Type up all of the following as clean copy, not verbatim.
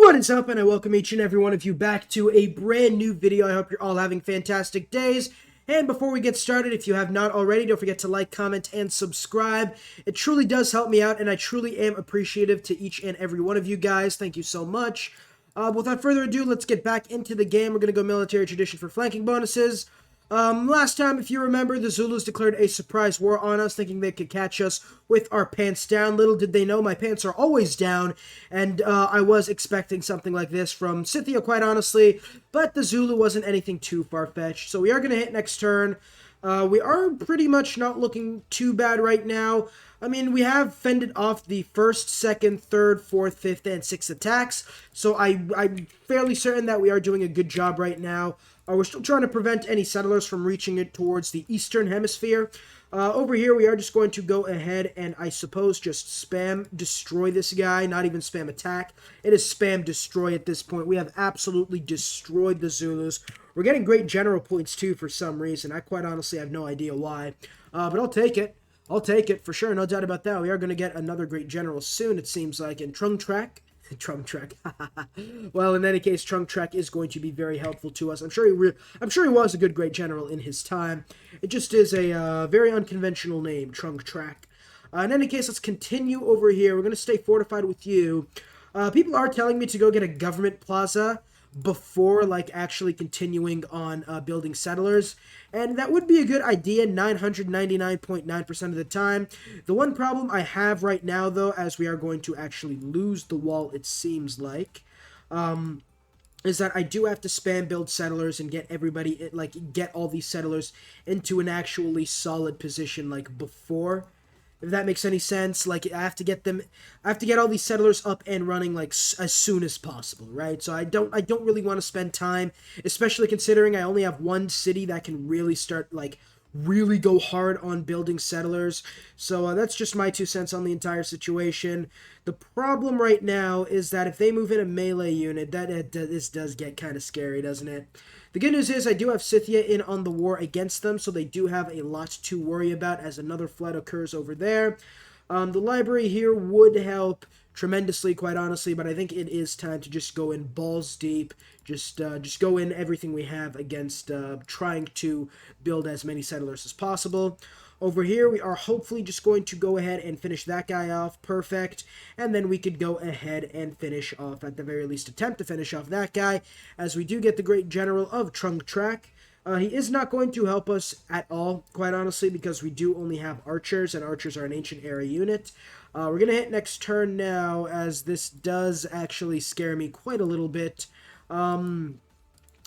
What is up, and I welcome each and every one of you back to a brand new video. I hope you're all having fantastic days. And before we get started, if you have not already, don't forget to like, comment, and subscribe. It truly does help me out, and I truly am appreciative to each and every one of you guys. Thank you so much. Without further ado, let's get back into the game. We're going to go military tradition for flanking bonuses. Last time, if you remember, the Zulus declared a surprise war on us, thinking they could catch us with our pants down. Little did they know my pants are always down, and I was expecting something like this from Scythia, quite honestly, but the Zulu wasn't anything too far-fetched. So we are going to hit next turn. We are pretty much not looking too bad right now. I mean, we have fended off the first, second, third, fourth, fifth, and sixth attacks, so I'm fairly certain that we are doing a good job right now. We're still trying to prevent any settlers from reaching it towards the eastern hemisphere. Over here, we are just going to go ahead and, I suppose, just spam destroy this guy, not even spam attack. It is spam destroy at this point. We have absolutely destroyed the Zulus. We're getting great general points, too, for some reason. I quite honestly have no idea why, but I'll take it. I'll take it, for sure, no doubt about that. We are going to get another great general soon, it seems like, in Trung Trek. Trunk Trek. Well, in any case, Trunk Trek is going to be very helpful to us. I'm sure he was a good, great general in his time. It just is a very unconventional name, Trunk Trek. In any case, let's continue over here. We're going to stay fortified with you. People are telling me to go get a government plaza before, like, actually continuing on building settlers. And that would be a good idea 999.9% of the time. The one problem I have right now, though, as we are going to actually lose the wall, it seems like, is that I do have to spam build settlers and get everybody, like, get all these settlers into an actually solid position, like, before. If that makes any sense, like, I have to get all these settlers up and running, like, as soon as possible, right? So I don't really want to spend time, especially considering I only have one city that can really start, like, really go hard on building settlers. So that's just my 2 cents on the entire situation. The problem right now is that if they move in a melee unit, this does get kind of scary, doesn't it? The good news is I do have Scythia in on the war against them, so they do have a lot to worry about as another flood occurs over there. The library here would help tremendously, quite honestly, but I think it is time to just go in balls deep, just go in everything we have against trying to build as many settlers as possible. Over here, we are hopefully just going to go ahead and finish that guy off. Perfect. And then we could go ahead and finish off, at the very least, attempt to finish off that guy, as we do get the great general of Trung Trek. He is not going to help us at all, quite honestly, because we do only have archers, and archers are an ancient era unit. We're going to hit next turn now, as this does actually scare me quite a little bit.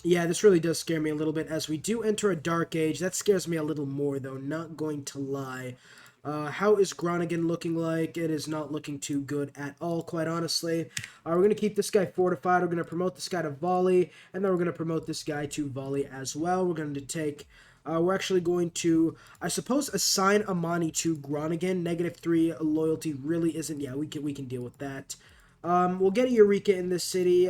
Yeah, this really does scare me a little bit, as we do enter a dark age. That scares me a little more, though, not going to lie. How is Groningen looking like? It is not looking too good at all, quite honestly. We're going to keep this guy fortified. We're going to promote this guy to volley, and then we're going to promote this guy to volley as well. We're going to take... we're actually going to, I suppose, assign Amani to Groningen. -3 loyalty really isn't... Yeah, we can deal with that. We'll get a Eureka in this city.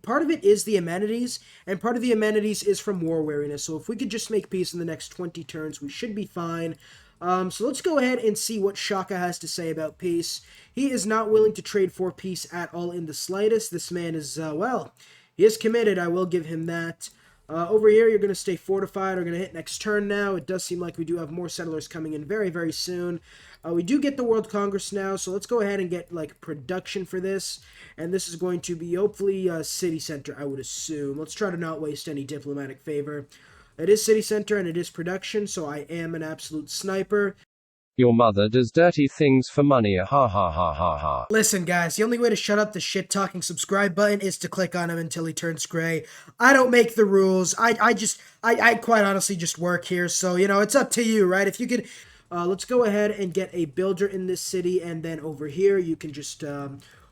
Part of it is the amenities, and part of the amenities is from war weariness. So if we could just make peace in the next 20 turns, we should be fine. So let's go ahead and see what Shaka has to say about peace. He is not willing to trade for peace at all in the slightest. This man is, well, he is committed. I will give him that. Over here, you're going to stay fortified. We're going to hit next turn now. It does seem like we do have more settlers coming in very, very soon. We do get the World Congress now, so let's go ahead and get, like, production for this. And this is going to be, hopefully, city center, I would assume. Let's try to not waste any diplomatic favor. It is city center, and it is production, so I am an absolute sniper. Your mother does dirty things for money, ha ha ha ha ha. Listen, guys, the only way to shut up the shit-talking subscribe button is to click on him until he turns gray. I don't make the rules. I quite honestly just work here, so, you know, it's up to you, right? If you could... let's go ahead and get a builder in this city, and then over here, you can just...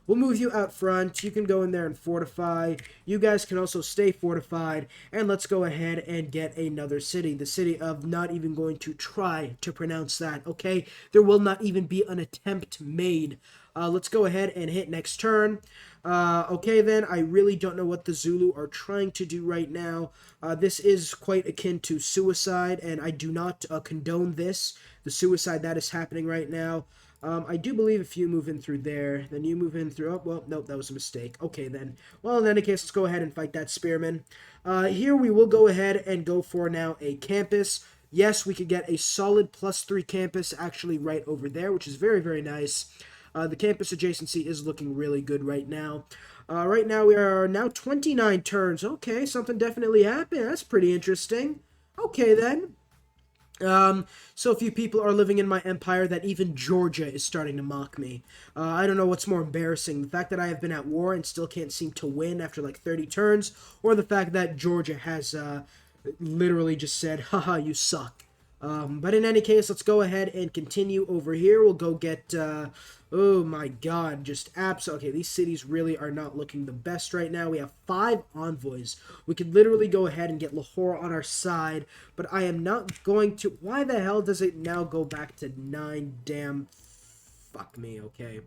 we'll move you out front. You can go in there and fortify. You guys can also stay fortified. And let's go ahead and get another city. The city of not even going to try to pronounce that, okay? There will not even be an attempt made. Let's go ahead and hit next turn. Okay, then, I really don't know what the Zulu are trying to do right now. This is quite akin to suicide, and I do not condone this, the suicide that is happening right now. I do believe if you move in through there, then you move in through... Oh, well, nope, that was a mistake. Okay, then. Well, in any case, let's go ahead and fight that spearman. Here we will go ahead and go for now a campus. Yes, we could get a solid +3 campus actually right over there, which is very, very nice. The campus adjacency is looking really good right now. Right now, we are now 29 turns. Okay, something definitely happened. That's pretty interesting. Okay, then. So few people are living in my empire that even Georgia is starting to mock me. I don't know what's more embarrassing, the fact that I have been at war and still can't seem to win after like 30 turns, or the fact that Georgia has literally just said, haha, you suck. But in any case, let's go ahead and continue over here. We'll go get, oh my god, just okay, these cities really are not looking the best right now. We have 5 envoys. We could literally go ahead and get Lahore on our side, but I am not going to. Why the hell does it now go back to 9? Damn, fuck me, okay.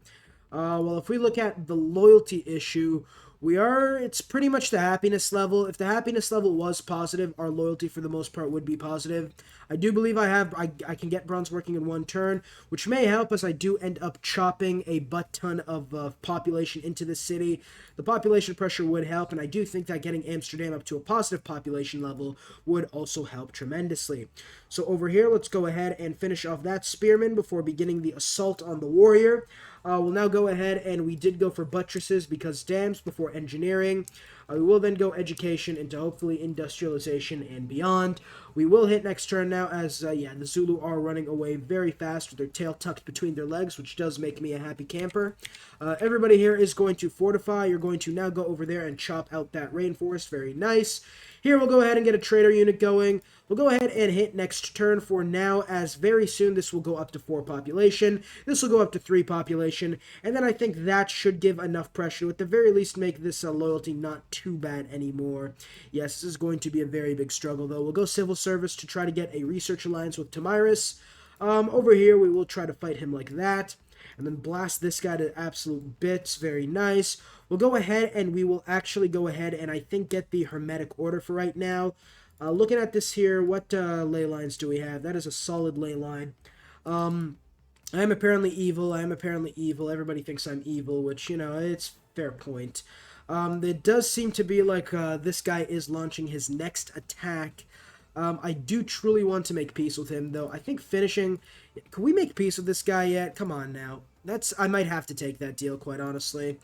Well, if we look at the loyalty issue, it's pretty much the happiness level. If the happiness level was positive, our loyalty for the most part would be positive. I do believe I can get bronze working in 1 turn, which may help as I do end up chopping a butt ton of population into the city. The population pressure would help, and I do think that getting Amsterdam up to a positive population level would also help tremendously. So over here, let's go ahead and finish off that spearman before beginning the assault on the warrior. We'll now go ahead, and we did go for buttresses because dams before engineering. We will then go education into hopefully industrialization and beyond. We will hit next turn now as, yeah, the Zulu are running away very fast with their tail tucked between their legs, which does make me a happy camper. Everybody here is going to fortify. You're going to now go over there and chop out that rainforest. Very nice. Here we'll go ahead and get a trader unit going. We'll go ahead and hit next turn for now, as very soon this will go up to 4 population. This will go up to 3 population, and then I think that should give enough pressure to at the very least make this loyalty not too bad anymore. Yes, this is going to be a very big struggle, though. We'll go civil service to try to get a research alliance with Tamiris. Over here, we will try to fight him like that, and then blast this guy to absolute bits. Very nice. We'll go ahead, and we will actually go ahead and I think get the Hermetic Order for right now. Looking at this here, what ley lines do we have? That is a solid ley line. I am apparently evil. I am apparently evil. Everybody thinks I'm evil, which, you know, it's fair point. It does seem to be like this guy is launching his next attack. I do truly want to make peace with him, though. I think finishing... Can we make peace with this guy yet? Come on now. I might have to take that deal, quite honestly.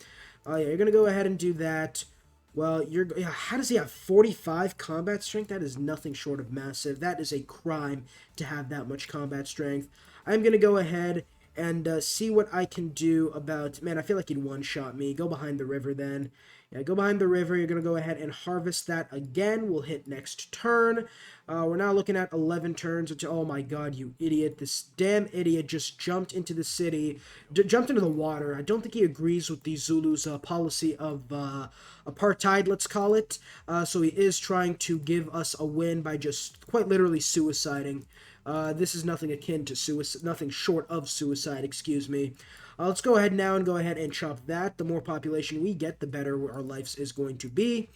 Yeah, you're going to go ahead and do that. Well, how does he have 45 combat strength? That is nothing short of massive. That is a crime to have that much combat strength. I'm going to go ahead and see what I can do about... Man, I feel like he'd one-shot me. Go behind the river then. Yeah, go behind the river. You're going to go ahead and harvest that again. We'll hit next turn. We're now looking at 11 turns. Which, oh my god, you idiot. This damn idiot just jumped into the city. Jumped into the water. I don't think he agrees with the Zulus' policy of apartheid, let's call it. So he is trying to give us a win by just quite literally suiciding. This is nothing akin to suicide, nothing short of suicide, excuse me. Let's go ahead now and go ahead and chop that. The more population we get, the better our lives is going to be.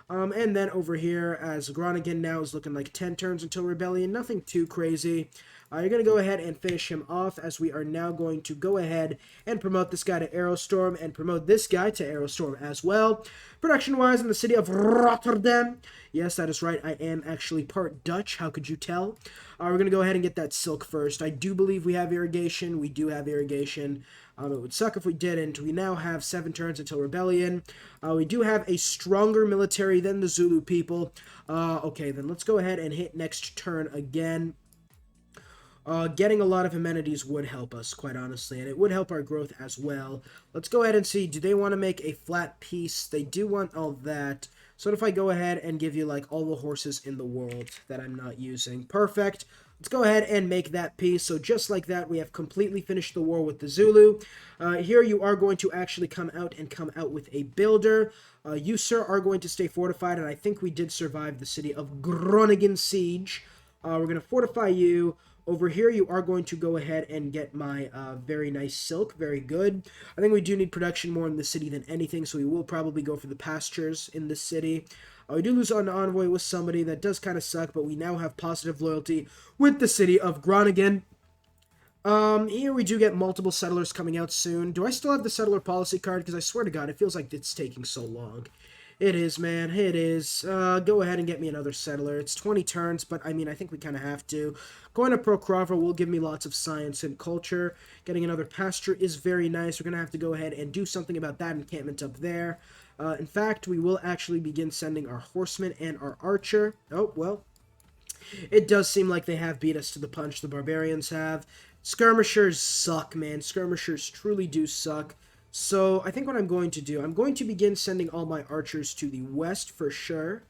And then over here, as Groningen now is looking like 10 turns until Rebellion, nothing too crazy. You're going to go ahead and finish him off, as we are now going to go ahead and promote this guy to Aerostorm and promote this guy to Aerostorm as well. Production-wise, in the city of Rotterdam. Yes, that is right. I am actually part Dutch. How could you tell? We're going to go ahead and get that silk first. I do believe we have irrigation. We do have irrigation. It would suck if we didn't. We now have 7 turns until Rebellion. We do have a stronger military than the Zulu people. Okay, then let's go ahead and hit next turn again. Getting a lot of amenities would help us, quite honestly, and it would help our growth as well. Let's go ahead and see, do they want to make a flat piece? They do want all that. So what if I go ahead and give you, like, all the horses in the world that I'm not using? Perfect. Let's go ahead and make that piece. So just like that, we have completely finished the war with the Zulu. Here you are going to actually come out with a builder. You, sir, are going to stay fortified, and I think we did survive the city of Groningen siege. We're going to fortify you. Over here, you are going to go ahead and get my very nice silk. Very good. I think we do need production more in the city than anything, so we will probably go for the pastures in the city. We do lose an envoy with somebody. That does kind of suck, but we now have positive loyalty with the city of Groningen. Here we do get multiple settlers coming out soon. Do I still have the settler policy card? Because I swear to God, it feels like it's taking so long. It is, man. It is. Go ahead and get me another settler. It's 20 turns, but I mean, I think we kind of have to. Going to Procrava will give me lots of science and culture. Getting another pasture is very nice. We're going to have to go ahead and do something about that encampment up there. In fact, we will actually begin sending our horsemen and our archer. Oh, well, it does seem like they have beat us to the punch, the barbarians have. Skirmishers suck, man. Skirmishers truly do suck. So I think what I'm going to do, I'm going to begin sending all my archers to the west for sure.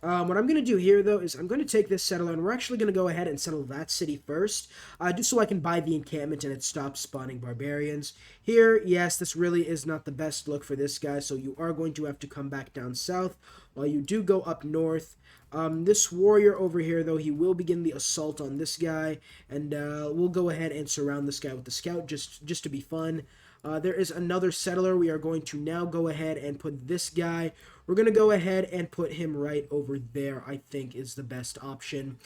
What I'm going to do here, though, is I'm going to take this settler, and we're actually going to go ahead and settle that city first, just so I can buy the encampment and it stops spawning barbarians. Here, yes, this really is not the best look for this guy, so you are going to have to come back down south while you do go up north. This warrior over here, though, he will begin the assault on this guy, and we'll go ahead and surround this guy with the scout just to be fun. There is another settler. We are going to now go ahead and put this guy. We're going to go ahead and put him right over there, I think, is the best option.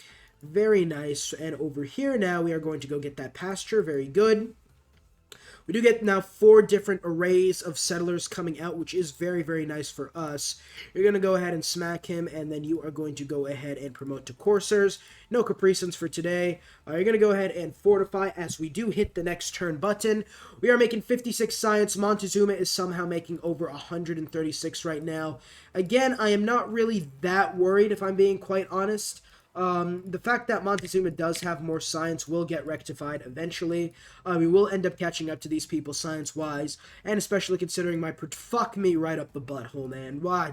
Very nice. And over here now, we are going to go get that pasture. Very good. We do get now 4 different arrays of settlers coming out, which is very, very nice for us. You're going to go ahead and smack him, and then you are going to go ahead and promote to coursers. No capricins for today. You're going to go ahead and fortify as we do hit the next turn button. We are making 56 science. Montezuma is somehow making over 136 right now. Again, I am not really that worried, if I'm being quite honest. The fact that Montezuma does have more science will get rectified eventually. We will end up catching up to these people science-wise, and especially considering my fuck me right up the butthole, man. Why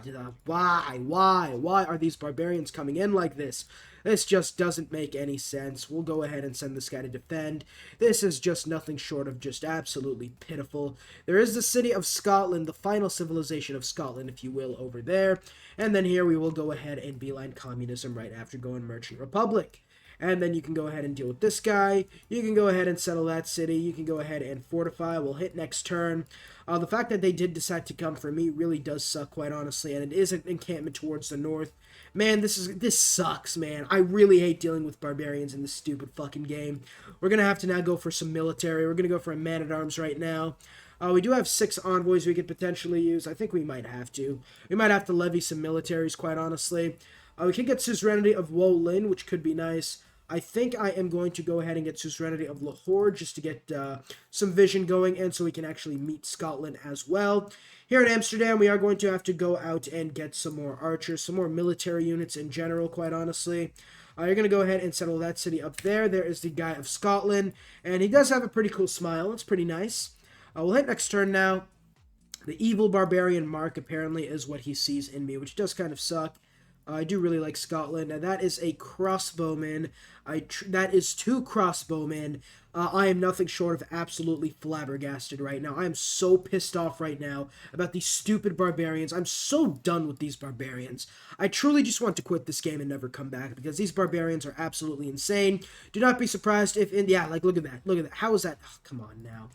are these barbarians coming in like this? This just doesn't make any sense. We'll go ahead and send this guy to defend. This is just nothing short of just absolutely pitiful. There is the city of Scotland, the final civilization of Scotland, if you will, over there. And then here we will go ahead and beeline communism right after going Merchant Republic. And then you can go ahead and deal with this guy. You can go ahead and settle that city. You can go ahead and fortify. We'll hit next turn. The fact that they did decide to come for me really does suck, quite honestly. And it is an encampment towards the north. Man, this sucks, man. I really hate dealing with barbarians in this stupid fucking game. We're going to have to now go for some military. We're going to go for a man-at-arms right now. We do have 6 envoys we could potentially use. I think we might have to. We might have to levy some militaries, quite honestly. We can get Suzerainty of Wolin, which could be nice. I think I am going to go ahead and get Suzerainty of Lahore just to get some vision going, and so we can actually meet Scotland as well. Here in Amsterdam, we are going to have to go out and get some more archers, some more military units in general, quite honestly. You're going to go ahead and settle that city up there. There is the guy of Scotland, and he does have a pretty cool smile. It's pretty nice. We'll hit next turn now. The evil barbarian mark apparently is what he sees in me, which does kind of suck. I do really like Scotland. Now, that is a crossbowman. That is 2 crossbowmen. I am nothing short of absolutely flabbergasted right now. I am so pissed off right now about these stupid barbarians. I'm so done with these barbarians. I truly just want to quit this game and never come back because these barbarians are absolutely insane. Do not be surprised if, yeah, like, look at that. Look at that. How is that? Oh, come on now.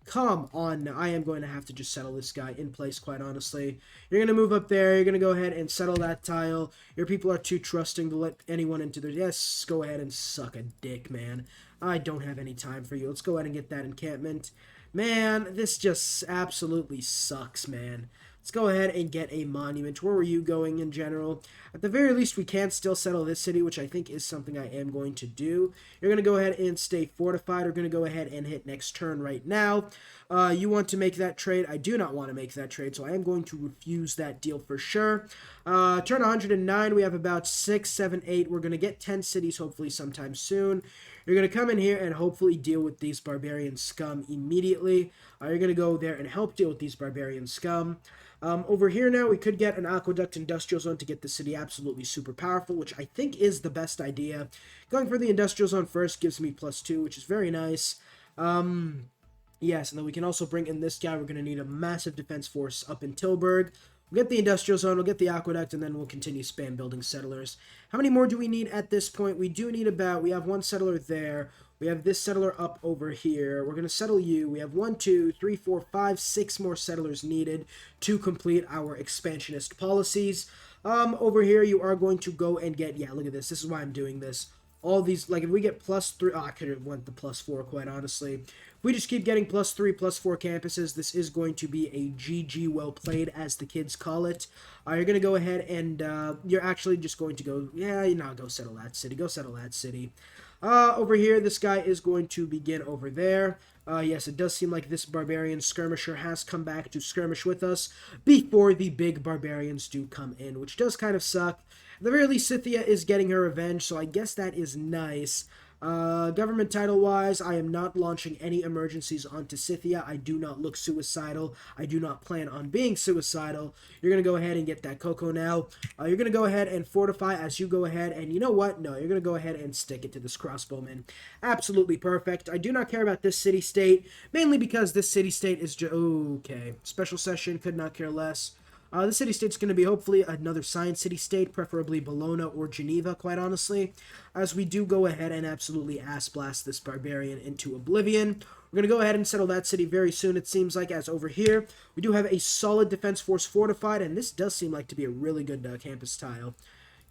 Come on now. I am going to have to just settle this guy in place, quite honestly. You're going to move up there. You're going to go ahead and settle that tile. Your people are too trusting to let anyone into their... Yes, go ahead and suck a dick, man. I don't have any time for you. Let's go ahead and get that encampment. Man, this just absolutely sucks, man. Let's go ahead and get a monument. Where were you going in general? At the very least, we can still settle this city, which I think is something I am going to do. You're going to go ahead and stay fortified. We're going to go ahead and hit next turn right now. You want to make that trade? I do not want to make that trade, so I am going to refuse that deal for sure. Turn 109, we have about 6, 7, 8. We're going to get 10 cities hopefully sometime soon. You're going to come in here and hopefully deal with these barbarian scum immediately. You're going to go there and help deal with these barbarian scum. Over here now, we could get an aqueduct industrial zone to get the city absolutely super powerful, which I think is the best idea. Going for the industrial zone first gives me +2, which is very nice. Yes, and then we can also bring in this guy. We're going to need a massive defense force up in Tilburg. We'll get the industrial zone, we'll get the aqueduct, and then we'll continue spam building settlers. How many more do we need at this point? We do need about, we have 1 settler there. We have this settler up over here. We're going to settle you. We have 1, 2, 3, 4, 5, 6 more settlers needed to complete our expansionist policies. Over here, you are going to go and get, yeah, look at this. This is why I'm doing this. all these, like if we get +3, I could have went the +4 quite honestly. If we just keep getting +3, +4 campuses, this is going to be a GG well played, as the kids call it. You're going to go ahead and you're actually just going to go, yeah, you know, go settle that city. Go settle that city. Over here, this guy is going to begin over there. Yes, it does seem like this barbarian skirmisher has come back to skirmish with us before the big barbarians do come in, which does kind of suck. At the very least, Scythia is getting her revenge, so I guess that is nice. Government title-wise, I am not launching any emergencies onto Scythia. I do not look suicidal. I do not plan on being suicidal. You're going to go ahead and get that cocoa now. You're going to go ahead and fortify as you go ahead, and you know what? No, you're going to go ahead and stick it to this crossbowman. Absolutely perfect. I do not care about this city-state, mainly because this city-state is just... Okay. Special session, could not care less. The city-state's going to be hopefully another science city-state, preferably Bologna or Geneva, quite honestly, as we do go ahead and absolutely ass-blast this barbarian into oblivion. We're going to go ahead and settle that city very soon, it seems like, as over here, we do have a solid defense force fortified, and this does seem like to be a really good campus tile.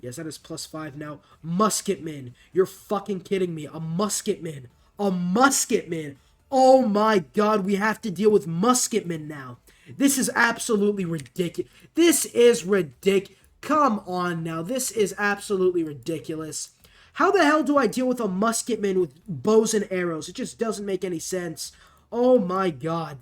Yes, that is +5 now. Musketmen. You're fucking kidding me. A musketman. A musketman. Oh my god, we have to deal with musketmen now. This is absolutely ridiculous. This is ridiculous. Come on now. This is absolutely ridiculous. How the hell do I deal with a musketman with bows and arrows? It just doesn't make any sense. Oh my god.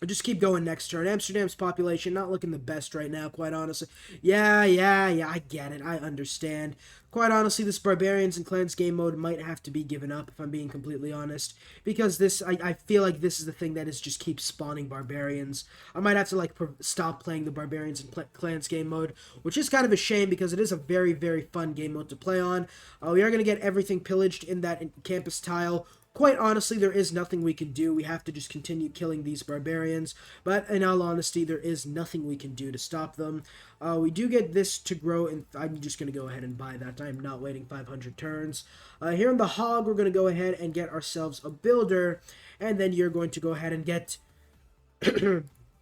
I'll just keep going next turn. Amsterdam's population not looking the best right now, quite honestly. Yeah, I get it. I understand. Quite honestly, this Barbarians and Clans game mode might have to be given up, if I'm being completely honest. Because this, I feel like this is the thing that is just keeps spawning Barbarians. I might have to, like, stop playing the Barbarians and Clans game mode, which is kind of a shame because it is a very, very fun game mode to play on. We are going to get everything pillaged in that campus tile. Quite honestly, there is nothing we can do. We have to just continue killing these barbarians. But in all honesty, there is nothing we can do to stop them. We do get this to grow, and I'm just going to go ahead and buy that. I'm not waiting 500 turns. Here in the hog, we're going to go ahead and get ourselves a builder. And then you're going to go ahead and get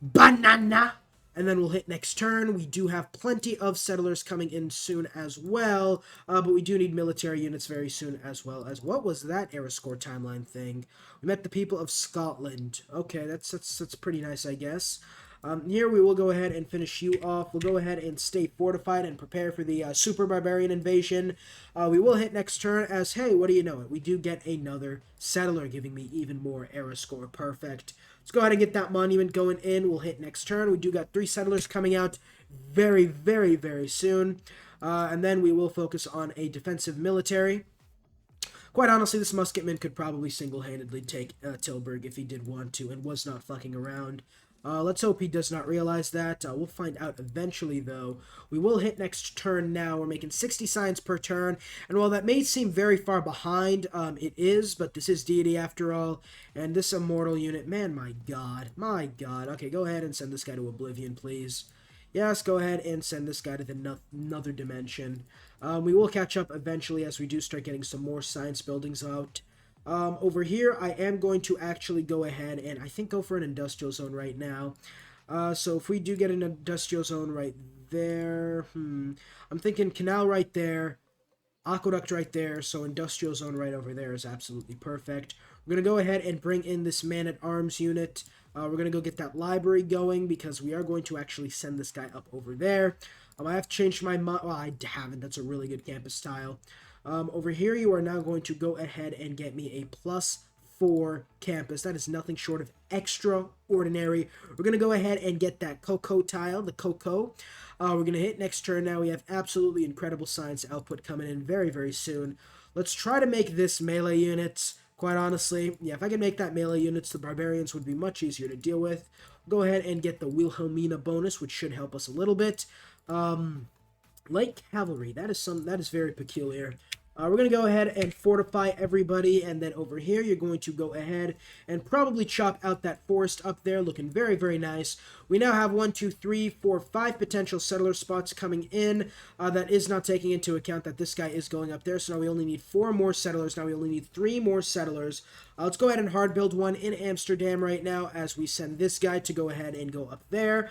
banana. And then we'll hit next turn. We do have plenty of settlers coming in soon as well. But we do need military units very soon as well. As what was that era score timeline thing? We met the people of Scotland. Okay, that's pretty nice, I guess. Here we will go ahead and finish you off. We'll go ahead and stay fortified and prepare for the super barbarian invasion. We will hit next turn as, hey, what do you know it? We do get another settler giving me even more era score. Perfect. Let's go ahead and get that monument going in. We'll hit next turn. We do got 3 settlers coming out very, very, very soon. And then we will focus on a defensive military. Quite honestly, this musketman could probably single-handedly take Tilburg if he did want to and was not fucking around. Let's hope he does not realize that. We'll find out eventually, though. We will hit next turn now. We're making 60 science per turn. And while that may seem very far behind, it is, but this is deity after all. And this immortal unit, man, my god. My god. Okay, go ahead and send this guy to oblivion, please. Yes, go ahead and send this guy to another dimension. We will catch up eventually as we do start getting some more science buildings out. Over here, I am going to actually go ahead and I think go for an industrial zone right now. So if we do get an industrial zone right there, I'm thinking canal right there, aqueduct right there, so industrial zone right over there is absolutely perfect. We're going to go ahead and bring in this man-at-arms unit. We're going to go get that library going because we are going to actually send this guy up over there. I have to change my mind. Well, I haven't. That's a really good campus tile. Over here, you are now going to go ahead and get me a +4 campus. That is nothing short of extraordinary. We're going to go ahead and get that cocoa tile, the cocoa. We're going to hit next turn now. We have absolutely incredible science output coming in very, very soon. Let's try to make this melee units. Quite honestly, yeah, if I can make that melee units, the barbarians would be much easier to deal with. Go ahead and get the Wilhelmina bonus, which should help us a little bit. Light cavalry, that is very peculiar. We're going to go ahead and fortify everybody, and then over here you're going to go ahead and probably chop out that forest up there, looking very, very nice. We now have 1, 2, 3, 4, 5 potential settler spots coming in. That is not taking into account that this guy is going up there, so now we only need 4 more settlers. Now we only need 3 more settlers. Let's go ahead and hard build one in Amsterdam right now as we send this guy to go ahead and go up there.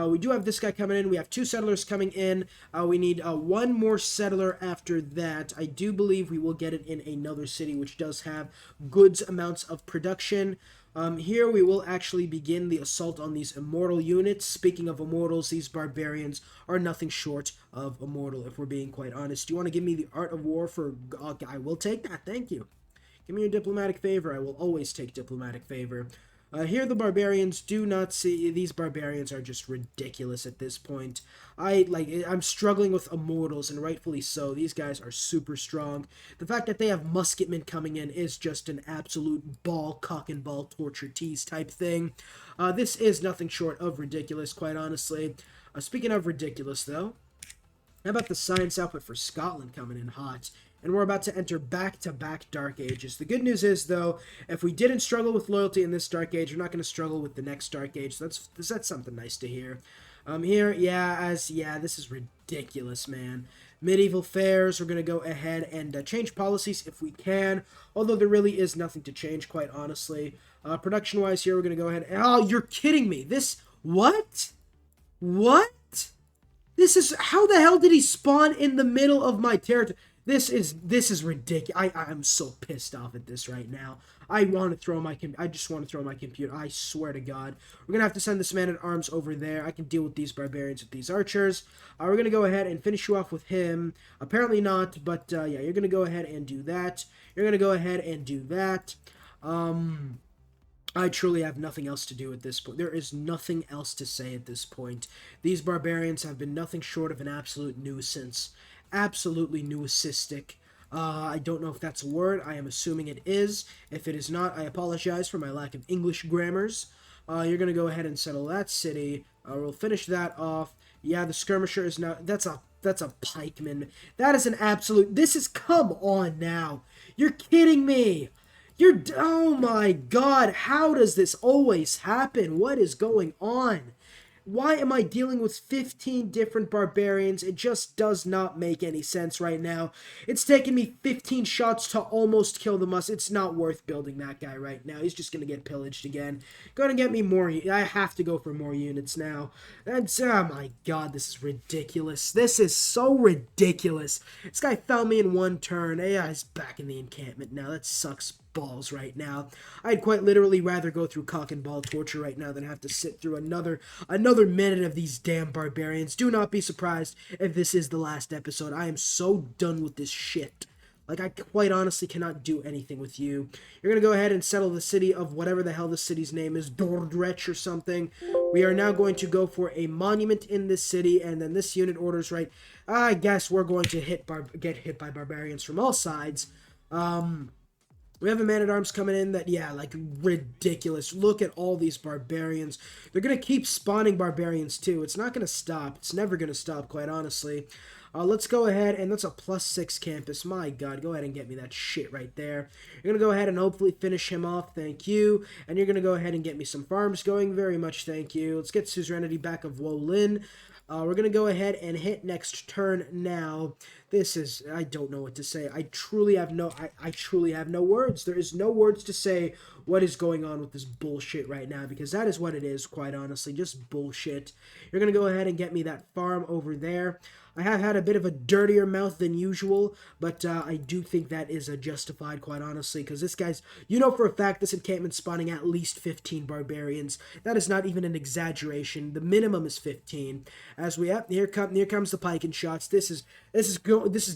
We do have this guy coming in. We have 2 settlers coming in. We need 1 more settler after that. I do believe we will get it in another city, which does have goods amounts of production. Here we will actually begin the assault on these immortal units. Speaking of immortals, these barbarians are nothing short of immortal, if we're being quite honest. Do you want to give me the art of war for... I will take that, thank you. Give me your diplomatic favor. I will always take diplomatic favor. Here the barbarians do not see... These barbarians are just ridiculous at this point. I'm struggling with immortals, and rightfully so. These guys are super strong. The fact that they have musketmen coming in is just an absolute cock and ball torture tease type thing. This is nothing short of ridiculous, quite honestly. Speaking of ridiculous, though, how about the science output for Scotland coming in hot? And we're about to enter back-to-back Dark Ages. The good news is, though, if we didn't struggle with loyalty in this Dark Age, we're not going to struggle with the next Dark Age. So that's something nice to hear. This is ridiculous, man. Medieval fairs, we're going to go ahead and change policies if we can, although there really is nothing to change, quite honestly. Production-wise here, we're going to go ahead... Oh, you're kidding me! What? What? This is... How the hell did he spawn in the middle of my territory? This is ridiculous. I'm so pissed off at this right now. I just want to throw my computer. I swear to God. We're going to have to send this man-at-arms over there. I can deal with these barbarians with these archers. We're going to go ahead and finish you off with him. Apparently not, but yeah, you're going to go ahead and do that. You're going to go ahead and do that. I truly have nothing else to do at this point. There is nothing else to say at this point. These barbarians have been nothing short of an absolute nuisance. Absolutely nuisistic. I don't know if that's a word. I am assuming it is. If it is not, I apologize for my lack of English grammars. You're going to go ahead and settle that city. We'll finish that off. Yeah, the skirmisher is now... That's a pikeman. That is an absolute... This is... Come on now. You're kidding me. Oh my God. How does this always happen? What is going on? Why am I dealing with 15 different barbarians? It just does not make any sense right now. It's taken me 15 shots to almost kill the It's not worth building that guy right now. He's just going to get pillaged again. Going to get me more... I have to go for more units now. Oh my God, this is ridiculous. This is so ridiculous. This guy found me in one turn. Yeah, he's back in the encampment now. That sucks balls right now. I'd quite literally rather go through cock and ball torture right now than have to sit through another minute of these damn barbarians. Do not be surprised if this is the last episode. I am so done with this shit. Like, I quite honestly cannot do anything with you. You're gonna go ahead and settle the city of whatever the hell the city's name is, Dordrecht or something. We are now going to go for a monument in this city, and then this unit orders right. I guess we're going to get hit by barbarians from all sides. We have a man-at-arms coming in that, yeah, like, ridiculous. Look at all these barbarians. They're going to keep spawning barbarians, too. It's not going to stop. It's never going to stop, quite honestly. Let's go ahead, and that's a +6 campus. My God, go ahead and get me that shit right there. You're going to go ahead and hopefully finish him off. Thank you. And you're going to go ahead and get me some farms going. Very much thank you. Let's get suzerainty back of Wolin. We're going to go ahead and hit next turn now. This is... I don't know what to say. I truly have no... I truly have no words. There is no words to say what is going on with this bullshit right now, because that is what it is, quite honestly. Just bullshit. You're going to go ahead and get me that farm over there. I have had a bit of a dirtier mouth than usual, but I do think that is justified, quite honestly, because this guy's... You know for a fact this encampment's spawning at least 15 barbarians. That is not even an exaggeration. The minimum is 15. As we... Here comes the pike and shots. This is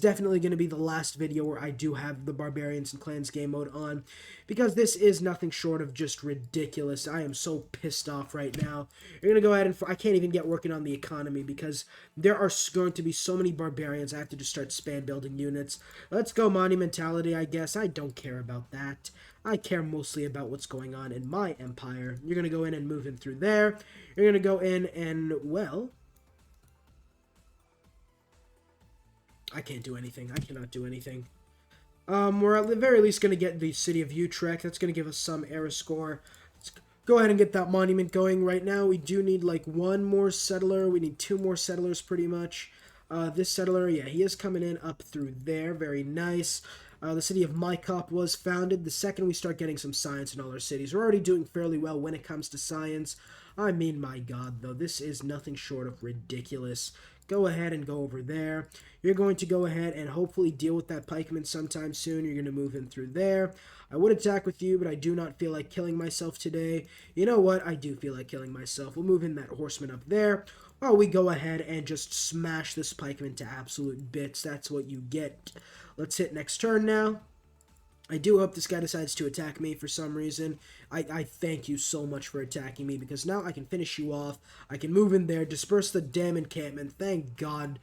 definitely going to be the last video where I do have the Barbarians and Clans game mode on, because this is nothing short of just ridiculous. I am so pissed off right now. You're going to go ahead and... I can't even get working on the economy, because there are going to be so many barbarians. I have to just start spam building units. Let's go monumentality, I guess. I don't care about that. I care mostly about what's going on in my empire. You're going to go in and move in through there. You're going to go in and, well... I can't do anything. I cannot do anything. We're at the very least going to get the city of Utrecht. That's going to give us some era score. Let's go ahead and get that monument going right now. We do need like one more settler. We need 2 more settlers pretty much. This settler, yeah, he is coming in up through there. Very nice. The city of Mykop was founded. The second we start getting some science in all our cities. We're already doing fairly well when it comes to science. I mean, my God, though, this is nothing short of ridiculous. Go ahead and go over there. You're going to go ahead and hopefully deal with that pikeman sometime soon. You're going to move in through there. I would attack with you, but I do not feel like killing myself today. You know what? I do feel like killing myself. We'll move in that horseman up there. While we go ahead and just smash this pikeman to absolute bits. That's what you get. Let's hit next turn now. I do hope this guy decides to attack me for some reason. I thank you so much for attacking me, because now I can finish you off. I can move in there, disperse the damn encampment. Thank God.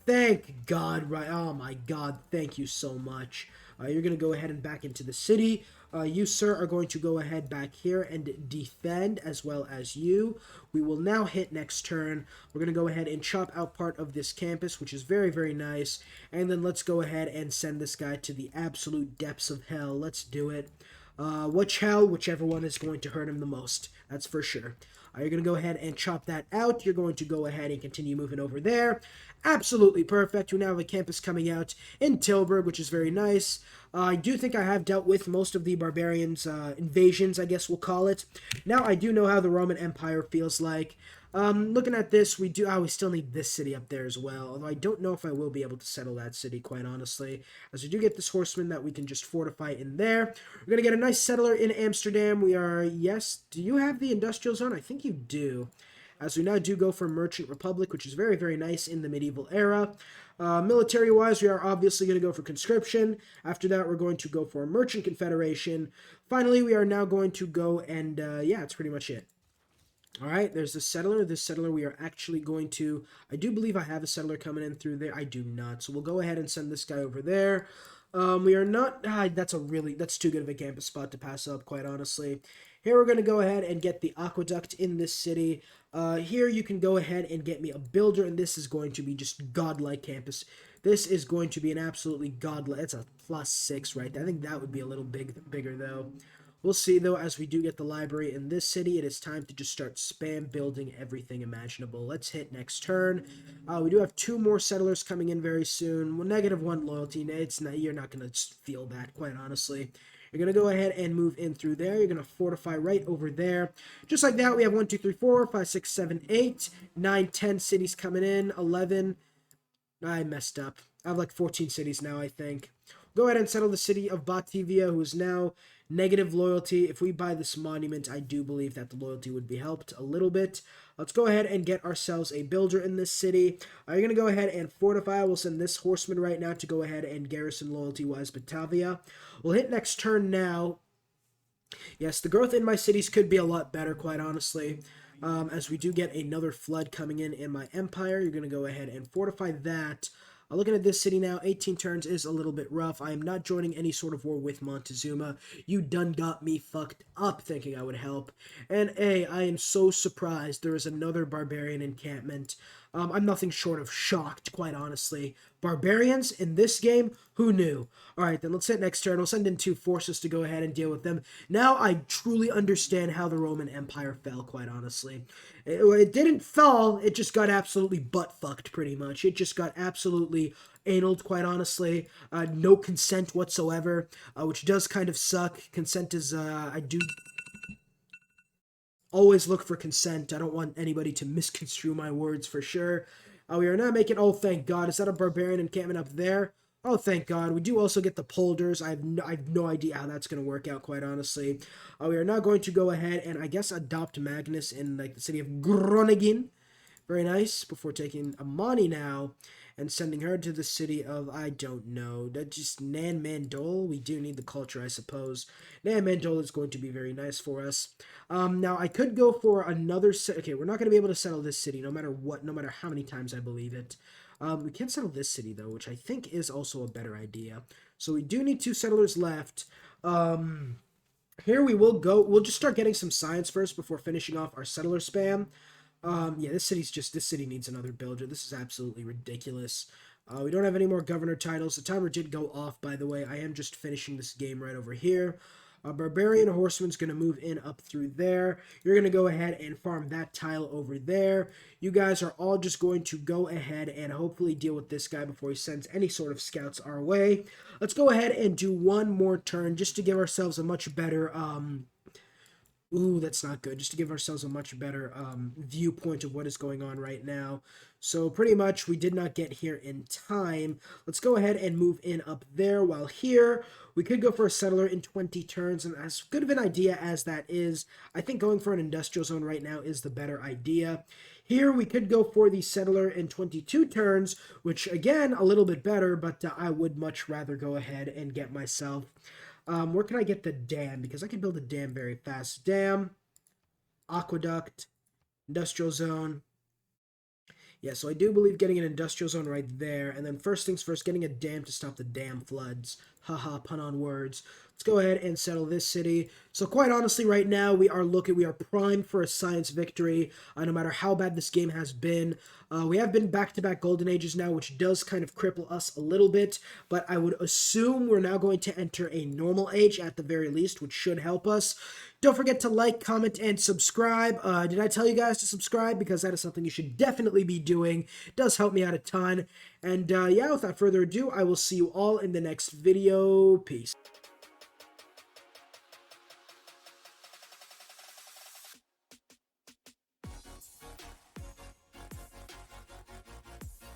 Thank God. Right. Oh my God. Thank you so much. You're going to go ahead and back into the city. You, sir, are going to go ahead back here and defend, as well as you. We will now hit next turn. We're going to go ahead and chop out part of this campus, which is very, very nice. And then let's go ahead and send this guy to the absolute depths of hell. Let's do it. Which hell? Whichever one is going to hurt him the most. That's for sure. You're going to go ahead and chop that out. You're going to go ahead and continue moving over there. Absolutely perfect. We now have a campus coming out in Tilburg, which is very nice. I do think I have dealt with most of the Barbarians' invasions, I guess we'll call it. Now I do know how the Roman Empire feels like. Looking at this, we still need this city up there as well, although I don't know if I will be able to settle that city, quite honestly, as we do get this horseman that we can just fortify in there. We're going to get a nice settler in Amsterdam. Yes, do you have the industrial zone? I think you do, as we now do go for Merchant Republic, which is very, very nice in the medieval era. Military-wise, we are obviously going to go for conscription. After that, we're going to go for a Merchant Confederation. Finally, we are now going to go and, yeah, that's pretty much it. All right, there's the settler. This settler we are actually going to... I do believe I have a settler coming in through there. I do not. So we'll go ahead and send this guy over there. We are not... that's too good of a campus spot to pass up, quite honestly. Here we're going to go ahead and get the aqueduct in this city. Here you can go ahead and get me a builder, and this is going to be just godlike campus. This is going to be an absolutely godlike... It's a +6 right there. I think that would be a little bigger, though. We'll see, though, as we do get the library in this city, it is time to just start spam building everything imaginable. Let's hit next turn. We do have 2 more settlers coming in very soon. Well, -1 loyalty. You're not going to feel that, quite honestly. You're going to go ahead and move in through there. You're going to fortify right over there. Just like that, we have 1, 2, 3, 4, 5, 6, 7, 8, 9, 10 cities coming in. 11. I messed up. I have like 14 cities now, I think. Go ahead and settle the city of Batavia, who is now negative loyalty. If we buy this monument, I do believe that the loyalty would be helped a little bit. Let's go ahead and get ourselves a builder in this city. You're going to go ahead and fortify. We'll send this horseman right now to go ahead and garrison loyalty-wise Batavia. We'll hit next turn now. Yes, the growth in my cities could be a lot better, quite honestly. As we do get another flood coming in my empire, you're going to go ahead and fortify that. Looking at this city now, 18 turns is a little bit rough. I am not joining any sort of war with Montezuma. You done got me fucked up thinking I would help. And I am so surprised there is another barbarian encampment. I'm nothing short of shocked, quite honestly. Barbarians in this game? Who knew? Alright, then let's hit next turn. We'll send in 2 forces to go ahead and deal with them. Now I truly understand how the Roman Empire fell, quite honestly. It didn't fall, it just got absolutely butt-fucked, pretty much. It just got absolutely analed, quite honestly. No consent whatsoever, which does kind of suck. Consent is, I do... always look for consent. I don't want anybody to misconstrue my words for sure. We are now making... Oh, thank God. Is that a barbarian encampment up there? Oh, thank God. We do also get the polders. I have no idea how that's going to work out, quite honestly. We are now going to go ahead and, I guess, adopt Magnus in like the city of Groningen. Very nice. Before taking Amani now and sending her to the city of, I don't know, that just Nan Mandol. We do need the culture, I suppose. Nan Mandol is going to be very nice for us. Now, I could go for another... Okay, we're not going to be able to settle this city, no matter what, no matter how many times I believe it. We can settle this city, though, which I think is also a better idea. So we do need 2 settlers left. Here we will go... We'll just start getting some science first before finishing off our settler spam. Yeah, this city needs another builder. This is absolutely ridiculous. We don't have any more governor titles. The timer did go off, by the way. I am just finishing this game right over here. Barbarian Horseman's going to move in up through there. You're going to go ahead and farm that tile over there. You guys are all just going to go ahead and hopefully deal with this guy before he sends any sort of scouts our way. Let's go ahead and do one more turn just to give ourselves a much better Ooh, that's not good. Just to give ourselves a much better viewpoint of what is going on right now. So pretty much we did not get here in time. Let's go ahead and move in up there. While here, we could go for a settler in 20 turns. And as good of an idea as that is, I think going for an industrial zone right now is the better idea. Here, we could go for the settler in 22 turns, which again, a little bit better, but I would much rather go ahead and get myself where can I get the dam? Because I can build a dam very fast. Dam, aqueduct, industrial zone. Yeah, so I do believe getting an industrial zone right there. And then first things first, getting a dam to stop the dam floods. Haha, pun on words. Let's go ahead and settle this city. So quite honestly, right now, we are primed for a science victory, no matter how bad this game has been. We have been back-to-back golden ages now, which does kind of cripple us a little bit, but I would assume we're now going to enter a normal age at the very least, which should help us. Don't forget to like, comment, and subscribe. Did I tell you guys to subscribe? Because that is something you should definitely be doing. It does help me out a ton. And yeah, without further ado, I will see you all in the next video. Peace.